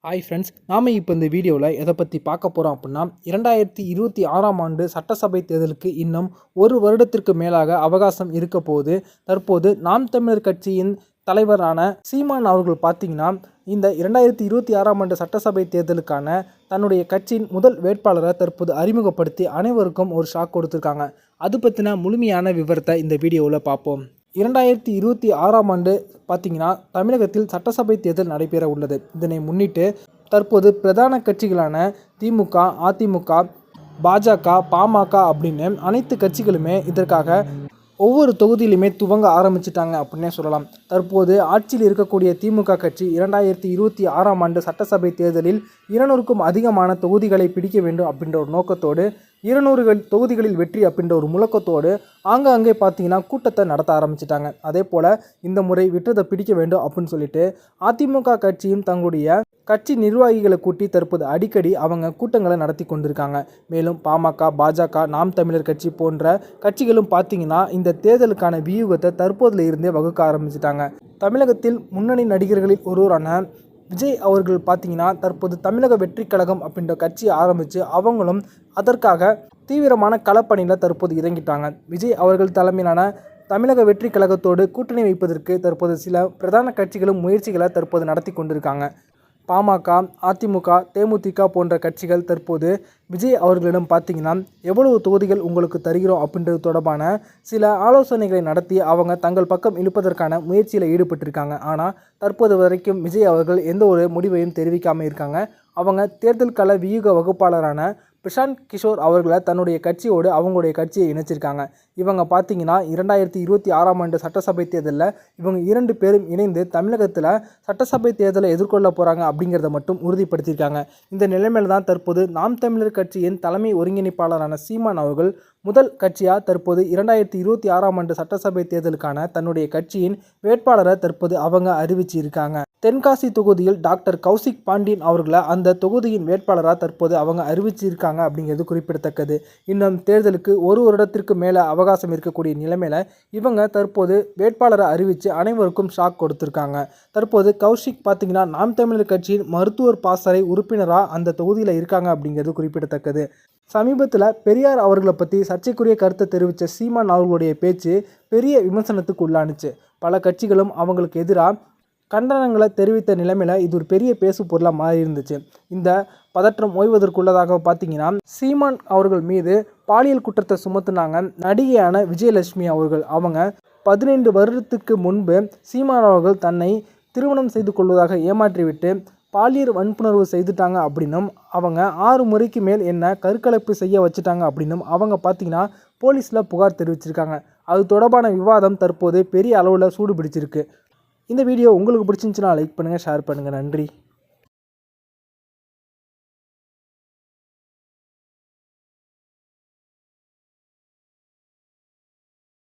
Hi friends, நாம் இப்போ இந்த வீடியோவில் எதை பற்றி பார்க்க போகிறோம் அப்படின்னா 2026ஆம் ஆண்டு சட்டசபை தேர்தலுக்கு இன்னும் ஒரு வருடத்திற்கு மேலாக அவகாசம் இருக்க போது. தற்போது நாம் தமிழர் கட்சியின் தலைவரான சீமான் அவர்கள் பார்த்திங்கன்னா இந்த 2026ஆம் ஆண்டு சட்டசபை தேர்தலுக்கான தன்னுடைய கட்சியின் முதல் வேட்பாளரை தற்போது அறிமுகப்படுத்தி அனைவருக்கும் ஒரு ஷாக் கொடுத்துருக்காங்க. அது பற்றின முழுமையான விவரத்தை இந்த வீடியோவில் பார்ப்போம். 2026ஆம் ஆண்டு பார்த்திங்கன்னா தமிழகத்தில் சட்டசபை தேர்தல் நடைபெற உள்ளது. இதனை முன்னிட்டு தற்போது பிரதான கட்சிகளான திமுக, அதிமுக, பாஜக, பாமக அப்படின்னு அனைத்து கட்சிகளுமே இதற்காக ஒவ்வொரு தொகுதியிலுமே துவங்க ஆரம்பிச்சிட்டாங்க அப்படின்னே சொல்லலாம். தற்போது ஆட்சியில் இருக்கக்கூடிய திமுக கட்சி 2026ஆம் ஆண்டு சட்டசபை தேர்தலில் 200க்கும் அதிகமான தொகுதிகளை பிடிக்க வேண்டும் அப்படின்ற ஒரு நோக்கத்தோடு 200 தொகுதிகளில் வெற்றி அப்படின்ற ஒரு முழக்கத்தோடு ஆங்காங்கே பார்த்தீங்கன்னா கூட்டத்தை நடத்த ஆரம்பிச்சிட்டாங்க. அதே போல் இந்த முறை விட்டதை பிடிக்க வேண்டும் அப்படின்னு சொல்லிட்டு அதிமுக கட்சியும் தங்களுடைய கட்சி நிர்வாகிகளை கூட்டி தற்போது அடிக்கடி அவங்க கூட்டங்களை நடத்தி கொண்டிருக்காங்க. மேலும் பாமக, பாஜக, நாம் தமிழர் கட்சி போன்ற கட்சிகளும் பார்த்தீங்கன்னா இந்த தேர்தலுக்கான வியூகத்தை தற்போதுல இருந்தே வகுக்க ஆரம்பிச்சிட்டாங்க. தமிழகத்தில் முன்னணி நடிகர்களில் ஒருவரான விஜய் அவர்கள் பார்த்தீங்கன்னா தற்போது தமிழக வெற்றி கழகம் அப்படின்ற கட்சியை ஆரம்பித்து அவங்களும் அதற்காக தீவிரமான களப்பணியில் தற்போது இறங்கிட்டாங்க. விஜய் அவர்கள் தலைமையிலான தமிழக வெற்றி கழகத்தோடு கூட்டணி வைப்பதற்கு தற்போது சில பிரதான கட்சிகளும் முயற்சிகளை தற்போது நடத்தி கொண்டிருக்காங்க. பாமக, அதிமுக, தேமுதிக போன்ற கட்சிகள் தற்போது விஜய் அவர்களிடம் பார்த்தீங்கன்னா எவ்வளவு தொகுதிகள் உங்களுக்கு தருகிறோம் அப்படின்றது தொடர்பான சில ஆலோசனைகளை நடத்தி அவங்க தங்கள் பக்கம் இழுப்பதற்கான முயற்சியில் ஈடுபட்டிருக்காங்க. ஆனால் தற்போது வரைக்கும் விஜய் அவர்கள் எந்த ஒரு முடிவையும் தெரிவிக்காமல் இருக்காங்க. அவங்க தேர்தல் கள வியூக வகுப்பாளரான பிரசாந்த் கிஷோர் அவர்களை தன்னுடைய கட்சியோடு அவங்களுடைய கட்சியை இணைச்சிருக்காங்க. இவங்க பார்த்தீங்கன்னா 2026ஆம் ஆண்டு சட்டசபை தேர்தலில் இவங்க 2 பேரும் இணைந்து தமிழகத்தில் சட்டசபை தேர்தலை எதிர்கொள்ள போகிறாங்க அப்படிங்கிறத மட்டும் உறுதிப்படுத்தியிருக்காங்க. இந்த நிலைமையில் தான் தற்போது நாம் தமிழர் கட்சியின் தலைமை ஒருங்கிணைப்பாளரான சீமான் அவர்கள் முதல் கட்சியாக தற்போது 2026ஆம் ஆண்டு சட்டசபை தேர்தலுக்கான தன்னுடைய கட்சியின் வேட்பாளரை தற்போது அவங்க அறிவிச்சிருக்காங்க. தென்காசி தொகுதியில் டாக்டர் கௌசிக் பாண்டியன் அவர்களை அந்த தொகுதியின் வேட்பாளராக தற்போது அவங்க அறிவிச்சிருக்காங்க அப்படிங்கிறது குறிப்பிடத்தக்கது. இன்னும் தேர்தலுக்கு ஒரு வருடத்திற்கு மேலே அவகாசம் இருக்கக்கூடிய நிலைமையில் இவங்க தற்போது வேட்பாளரை அறிவித்து அனைவருக்கும் ஷாக் கொடுத்துருக்காங்க. தற்போது கௌஷிக் பார்த்தீங்கன்னா நாம் தமிழர் கட்சியின் மருத்துவர் பாசறை உறுப்பினராக அந்த தொகுதியில் இருக்காங்க அப்படிங்கிறது குறிப்பிடத்தக்கது. சமீபத்தில் பெரியார் அவர்களை பற்றி சர்ச்சைக்குரிய கருத்தை தெரிவித்த சீமான் அவர்களுடைய பேச்சு பெரிய விமர்சனத்துக்கு உள்ளானுச்சு. பல கட்சிகளும் அவங்களுக்கு எதிராக கண்டனங்களை தெரிவித்த நிலைமையில் இது ஒரு பெரிய பேசு பொருளாக மாறி இருந்துச்சு. இந்த பதற்றம் ஓய்வதற்குள்ளதாக பார்த்தீங்கன்னா சீமான் அவர்கள் மீது பாலியல் குற்றத்தை சுமத்துனாங்க நடிகையான விஜயலட்சுமி அவர்கள். அவங்க 15 வருடத்துக்கு முன்பு சீமான் அவர்கள் தன்னை திருமணம் செய்து கொள்வதாக ஏமாற்றிவிட்டு பாலியல் வன்புணர்வு செய்துட்டாங்க அப்படின்னும் அவங்க 6 முறைக்கு மேல் என்ன கருக்கலைப்பு செய்ய வச்சுட்டாங்க அப்படின்னும் அவங்க பார்த்தீங்கன்னா போலீஸில் புகார் தெரிவிச்சிருக்காங்க. அது தொடர்பான விவாதம் தற்போது பெரிய அளவில் சூடு பிடிச்சிருக்கு. இந்த வீடியோ உங்களுக்கு பிடிச்சிருந்துச்சுன்னா லைக் பண்ணுங்கள், ஷேர் பண்ணுங்கள். நன்றி.